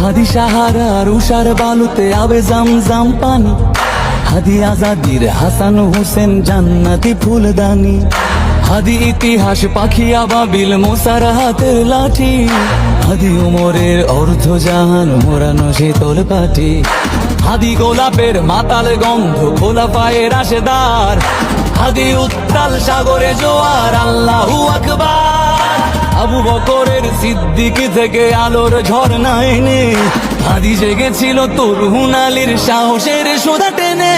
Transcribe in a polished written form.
হাদি সাহারার উষার বালুতে আবে জামজাম পানি, হাদি আজাদির হাসান হোসেন জান্নাতি ফুলদানি, হাদি ইতিহাস পাখি আবাবিল মোসার হাতের লাঠি, হাদি উমরের অর্ধ জাহান মোরানো শীতল পাটি, হাদি গোলাপের মাতাল গন্ধ খোলা পায়ের রাশেদার, হাদি উত্তাল সাগরে জোয়ার আল্লাহু আকবার। আবু বকরের সিদ্দিক থেকে আলোর ঝর্ণা এনে হাদি জেগেছিল তরুণ আলীর সাহসের সুধা টেনে।